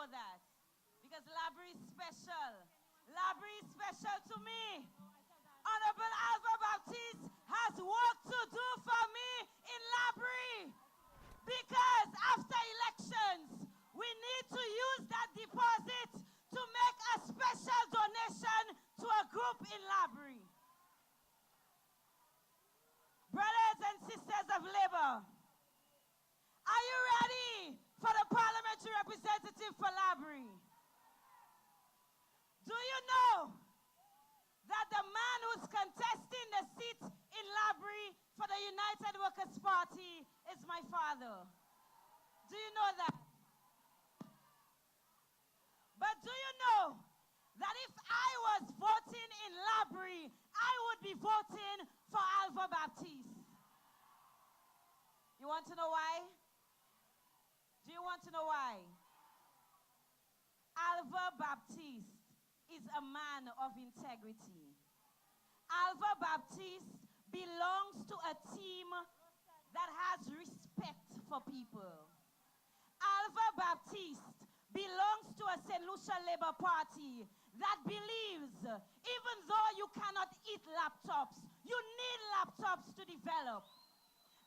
know that. Because Labri is special. Labri is special to me. Honorable Alva Baptiste has work to do for me in Labri. Because after elections, we need to use that deposit to make a special donation to a group in Labri. Brothers and sisters of Labour, are you ready for the parliamentary representative for Labri? Do you know that the man who's contesting the seat in Labri for the United Workers' Party is my father? Do you know that? But do you know that if I was voting in Labri, I would be voting for Alva Baptiste? You want to know why? Do you want to know why? Alva Baptiste is a man of integrity. Alva Baptiste belongs to a team that has respect for people. Alva Baptiste belongs to a St. Lucia Labour Party that believes even though you cannot eat laptops, you need laptops to develop.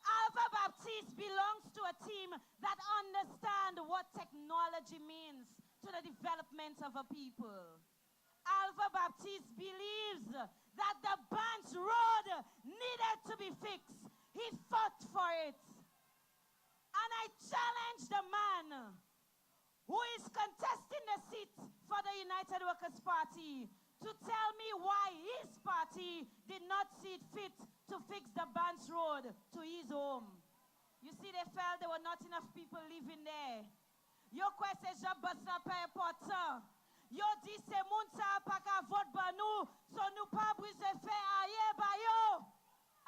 Alva Baptiste belongs to a team that understands what technology means to the development of a people. Alva Baptiste believes that the Banks Road needed to be fixed. He fought for it. And I challenge the man who is contesting the seat for the United Workers' Party to tell me why his party did not see it fit to fix the Banks Road to his home. You see, they felt there were not enough people living there. Yo kwe se job basa pa important. Yo di se moun sa pa ka vote ba nou, so nou pa brise fe aye ba yo.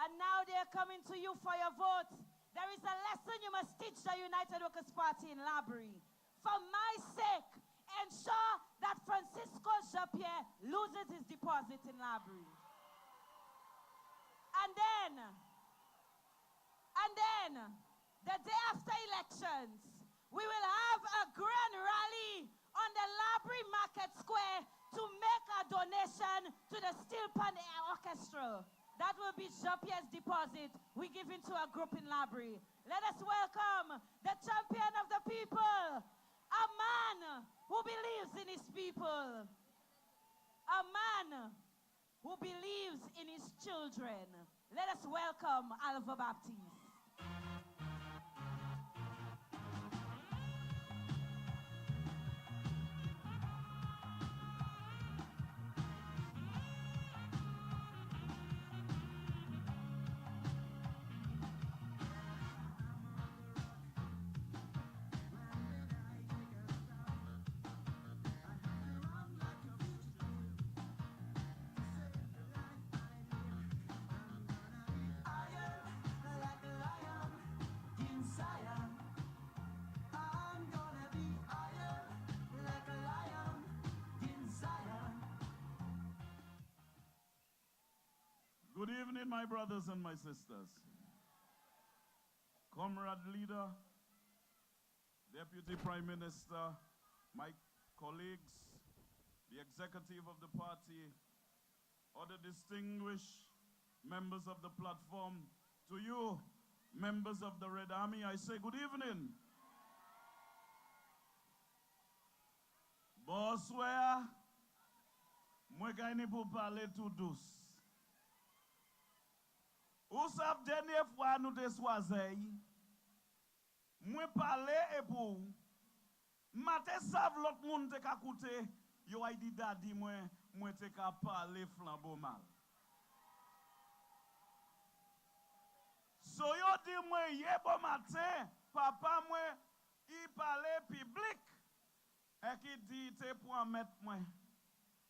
And now they're coming to you for your vote. There is a lesson you must teach the United Workers' Party in Labri. For my sake, ensure that Francisco Jean-Pierre loses his deposit in Labri. And then, the day after elections, we will have a grand rally on the Labri Market Square to make a donation to the Steel Pan Orchestra. That will be Jean-Pierre's deposit we give it to a group in Labri. Let us welcome the champion of the people, a man who believes in his people, a man who believes in his children. Let us welcome Alva Baptiste. Good evening, my brothers and my sisters. Comrade leader, Deputy Prime Minister, my colleagues, the executive of the party, other distinguished members of the platform, to you, members of the Red Army, I say good evening. Bonsoir, moi gagne pour parler tout douce. Ou savez, dernière fois nous te choisi, moi parler et pour, matin savent l'autre monde te ka coûter, yo a dit daddy moi te ka parler flambeau mal. So yo dit moi hier bon matin, papa moi il parlait public et qui dit te pour mettre moi.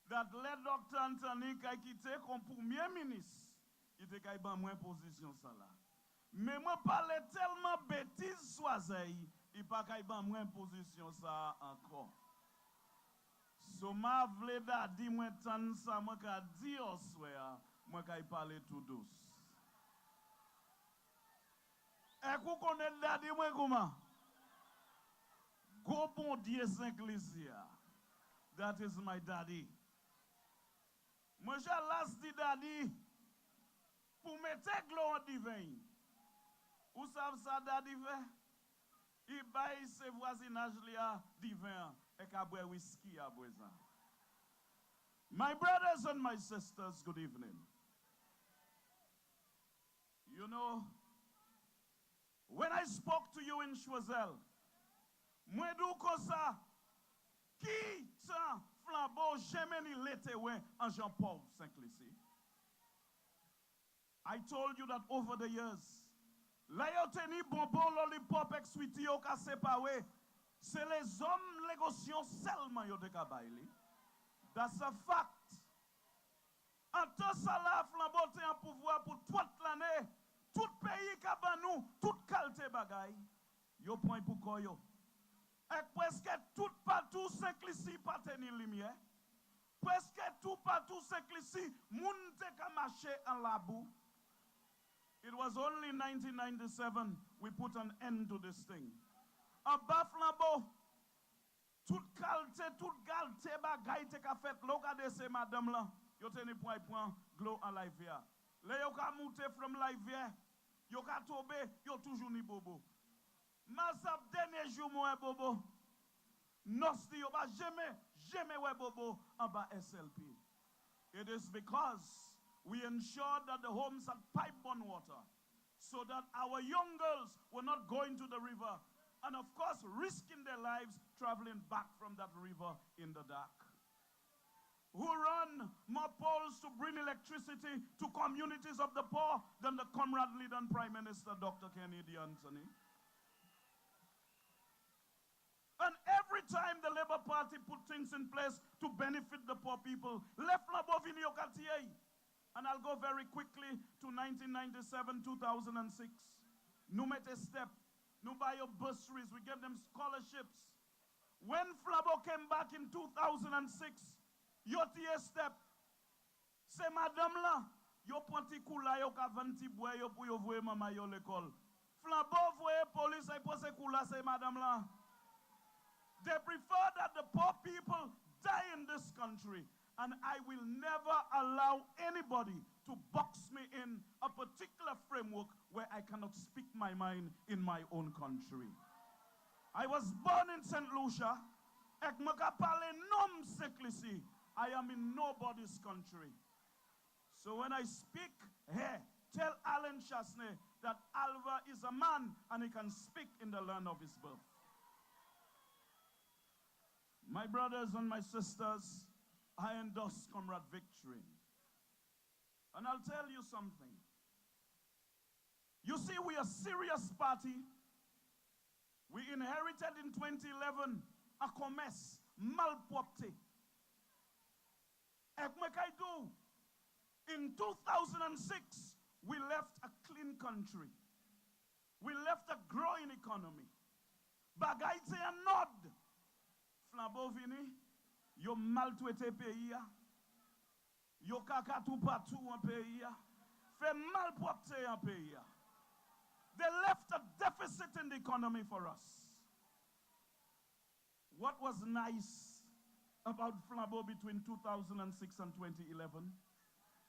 Dat le docteur Anthony qui a quitté comme premier ministre. Il te kay ban moins position ça là. Mais moi parler tellement bêtise soisey, il pas kay ban moins position ça encore. So ma vle da di moi tan ça moi ka di oswea, moi kay parler tout douce. Et kou connaît da di moi comment? Go bon Dieu Saint-Ecclésia. That is my daddy. Moi, j'ai l'as dit daddy pour mettre gloire divin. Où savez ça daddy fait? Il baille ses voisinages divin et qu'à boire whisky à boire. My brothers and my sisters, good evening. You know, when I spoke to you in Choiseul, moi dou kosa qui tan flambeau jamais ni l'été ouais en Jean-Paul Saint-Clécy. I told you that over the years, la yo teni bonbon lollipop ek sweetie yo ka séparé, c'est les hommes négociants seulement yo de ka baili. That's a fact. En temps ça la flambeau te en pouvoir pour toute l'année, tout pays ka ban nous, toute qualité bagay, yo point pour koyo. Et presque tout partout Saint-Clécy pas tenir lumière. Presque tout partout Saint-Clécy moun te ka marcher en la boue. It was only 1997 we put an end to this thing. En bas flambeau, toute qualité, toute qualité bagay te ka fait, lo ka de se madame là, yo teni point glow en live here. Le yo ka monter from live here, yo ka tomber, yo toujours ni bobo. Masap dernier jour moi bobo. Nosti yo ba jamais we bobo en bas SLP. It is because we ensured that the homes had pipe-borne water so that our young girls were not going to the river and of course risking their lives traveling back from that river in the dark. Who run more poles to bring electricity to communities of the poor than the comrade leader and Prime Minister Dr. Kennedy Anthony. And every time the Labour Party put things in place to benefit the poor people, left Labovini Okatiye. And I'll go very quickly to 1997, 2006. Nous mette a step. Nous buy your bursaries. We gave them scholarships. When Flabo came back in 2006, yo tie step. C'est madame là. Yo ponti koula yo ka vanti boy yo pou yo voye mama yo l'école. Flabo voye police ay pose koula c'est madame là. They prefer that the poor people die in this country. And I will never allow anybody to box me in a particular framework where I cannot speak my mind in my own country. I was born in St. Lucia. I am in nobody's country. So when I speak here, tell Alan Chasney that Alva is a man and he can speak in the land of his birth. My brothers and my sisters, I endorse Comrade Victorin. And I'll tell you something. You see, we are a serious party. We inherited in 2011 a commerce malpropre. In 2006, we left a clean country. We left a growing economy. Bagay te a nod. Flambeau vini. Yo maltraité pays ya. Yo kakatou partout en pays ya. Fait malpropre en pays ya. They left a deficit in the economy for us. What was nice about Flambeau between 2006 and 2011?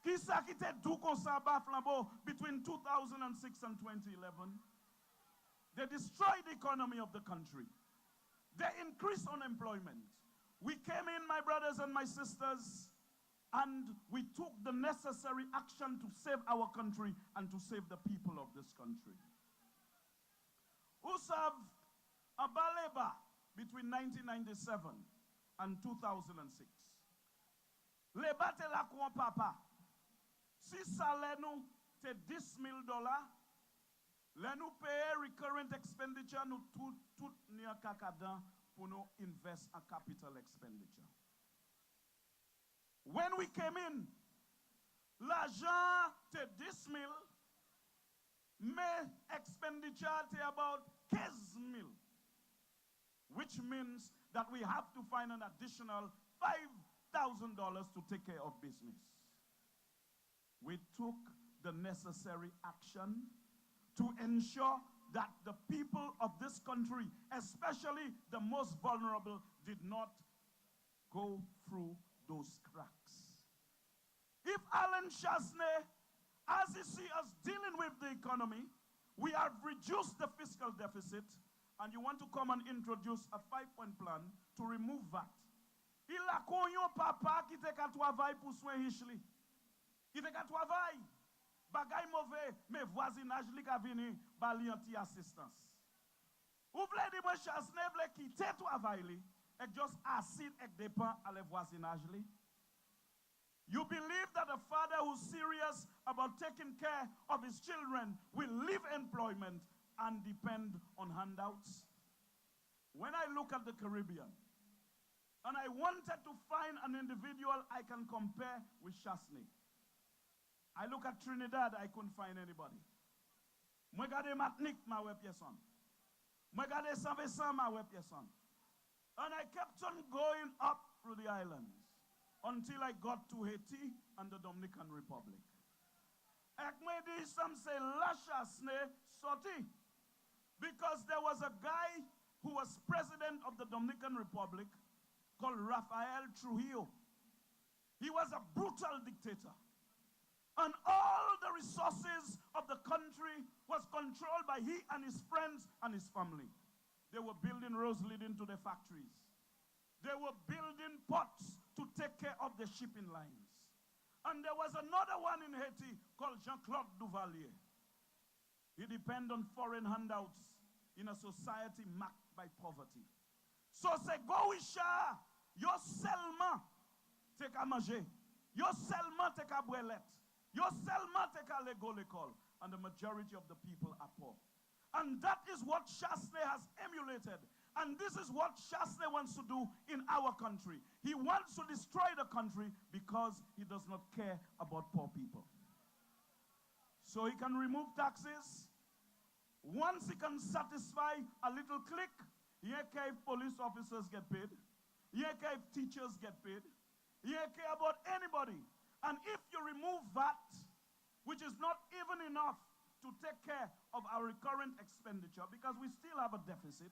Qui sa qui te dou kon sa ba Flambeau between 2006 and 2011? They destroyed the economy of the country. They increased unemployment. We came in, my brothers and my sisters, and we took the necessary action to save our country and to save the people of this country. Who served a baleba between 1997 and 2006? Leba te la kouan papa. Si salè nou te $10,000, le nou paye recurrent expenditure nou tout ni a kakadan pour nous invest in capital expenditure. When we came in, l'argent te 10,000, mais expenditure te about 15,000, which means that we have to find an additional $5,000 to take care of business. We took the necessary action to ensure that the people of this country, especially the most vulnerable, did not go through those cracks. If Alan Chasney, as he sees us dealing with the economy, we have reduced the fiscal deficit, and you want to come and introduce a 5-point plan to remove that. Il a konyon papa qui te ka travail pour soin richli. Qui te ka travail. Bagay mauvais, mais voisinage li ka vini bali anti assistance. Ou vle di mwen Chasney vle quitter travail li, et just asid ek dépend à le voisinage li. You believe that a father who's serious about taking care of his children will leave employment and depend on handouts? When I look at the Caribbean, and I wanted to find an individual I can compare with Chasney, I look at Trinidad, I couldn't find anybody. Mwen gade Martinique, ma we pieson. Mwen gade Saint Vincent, ma we pieson. And I kept on going up through the islands until I got to Haiti and the Dominican Republic. Ek mwen di some say la Chasney sorti, because there was a guy who was president of the Dominican Republic called Rafael Trujillo. He was a brutal dictator. And all the resources of the country was controlled by he and his friends and his family. They were building roads leading to the factories. They were building ports to take care of the shipping lines. And there was another one in Haiti called Jean-Claude Duvalier. He depended on foreign handouts in a society marked by poverty. So c'est Goisha, yo seulement te ka manger, yo seulement te ka brelette, yo seulement te ka lego l'école, and the majority of the people are poor. And that is what Chasney has emulated. And this is what Chasney wants to do in our country. He wants to destroy the country because he does not care about poor people. So he can remove taxes. Once he can satisfy a little clique, he care if police officers get paid. He care if teachers get paid. He care about anybody. And if you remove that, which is not even enough to take care of our recurrent expenditure, because we still have a deficit,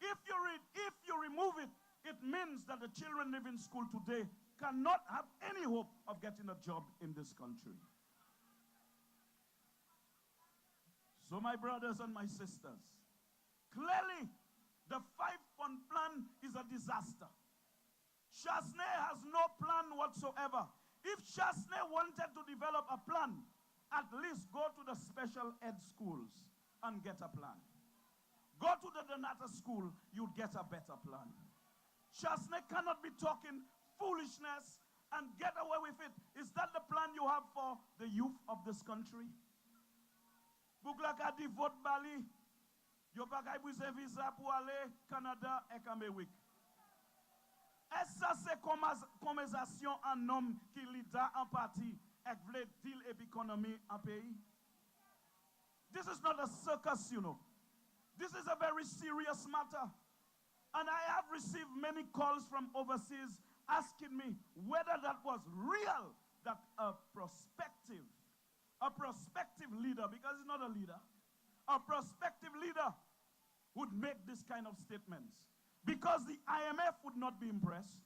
if you remove it, it means that the children living in school today cannot have any hope of getting a job in this country. So my brothers and my sisters, clearly the 5-point plan is a disaster. Chasney has no plan whatsoever. If Chasney wanted to develop a plan, at least go to the special ed schools and get a plan. Go to the Donata school, you'd get a better plan. Chasney cannot be talking foolishness and get away with it. Is that the plan you have for the youth of this country? Bouglaka di vote bali, yo bagay bouze visa pour aller Canada et Amérique. Est-ce que c'est conversation en homme qui leader en partie et vle deal économie en pays? This is not a circus, you know. This is a very serious matter. And I have received many calls from overseas asking me whether that was real, that a prospective leader, because he's not a leader, a prospective leader would make this kind of statements. Because the IMF would not be impressed,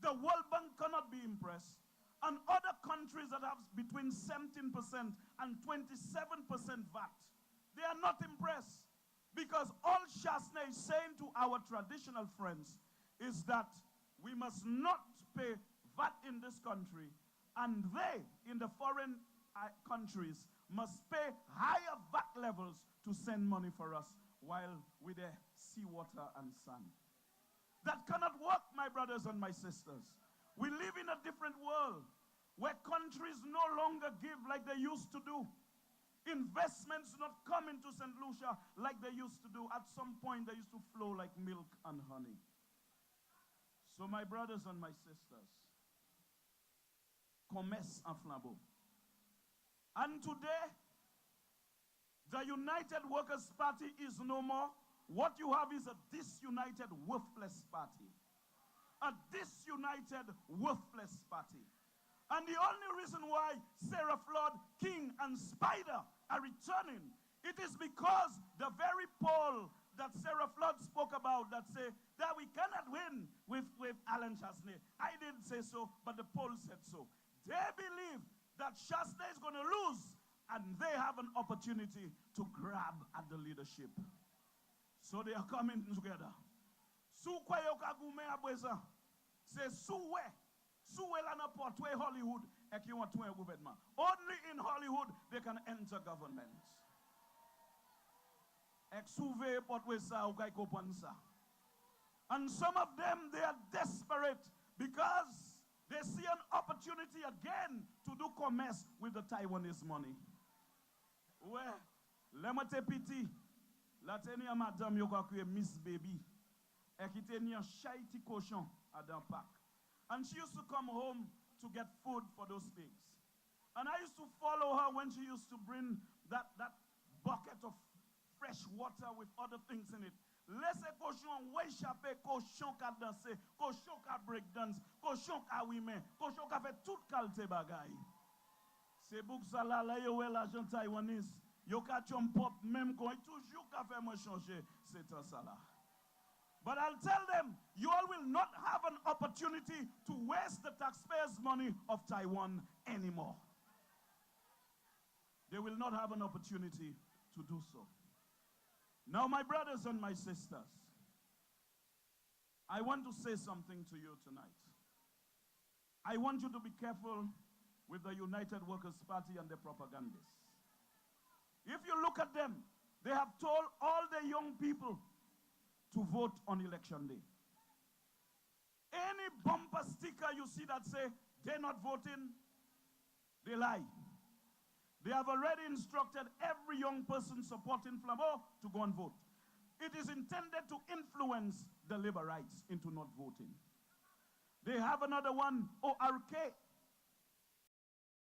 the World Bank cannot be impressed, and other countries that have between 17% and 27% VAT, they are not impressed. Because all Chasney is saying to our traditional friends is that we must not pay VAT in this country, and they, in the foreign countries, must pay higher VAT levels to send money for us while with the seawater and sand. That cannot work, my brothers and my sisters. We live in a different world where countries no longer give like they used to do. Investments not come into St. Lucia like they used to do. At some point, they used to flow like milk and honey. So my brothers and my sisters, commerce en flambeau. And today, the United Workers' Party is no more. What you have is a disunited, worthless party. A disunited, worthless party. And the only reason why Sarah Flood, King, and Spider are returning It is because the very poll that Sarah Flood spoke about that say that we cannot win with Alan Chasney. I didn't say so, but the poll said so. They believe that Chasney is going to lose, and they have an opportunity to grab at the leadership. So they are coming together. Sou kwa yo ka gume abweza. C'est souwe la na portwe Hollywood et qui want to gouvernement. Only in Hollywood they can enter government. Ek souve portwe sa ou kay kopon sa. And some of them, they are desperate because they see an opportunity again to do commerce with the Taiwanese money. Well, lemate piti, la teni a madame yo kwa kwe Miss Baby. Et qui tenait un shitty cochon à d'un parc. And she used to come home to get food for those pigs. And I used to follow her when she used to bring that bucket of fresh water with other things in it. Laissez cochon, ouais échapper, cochon qui danser, cochon qui break dance, cochon qui ouime, cochon qui fait toute qualité bagaille. C'est pour ça là, yo l'argent taïwanais, yo ka chom pop même quand toujours ka fait moi changer, c'est ça là. But I'll tell them, you all will not have an opportunity to waste the taxpayers' money of Taiwan anymore. They will not have an opportunity to do so. Now, my brothers and my sisters, I want to say something to you tonight. I want you to be careful with the United Workers' Party and their propagandists. If you look at them, they have told all the young people to vote on election day. Any bumper sticker you see that say they're not voting, they lie. They have already instructed every young person supporting Flamo to go and vote. It is intended to influence the labor rights into not voting. They have another one, ORK,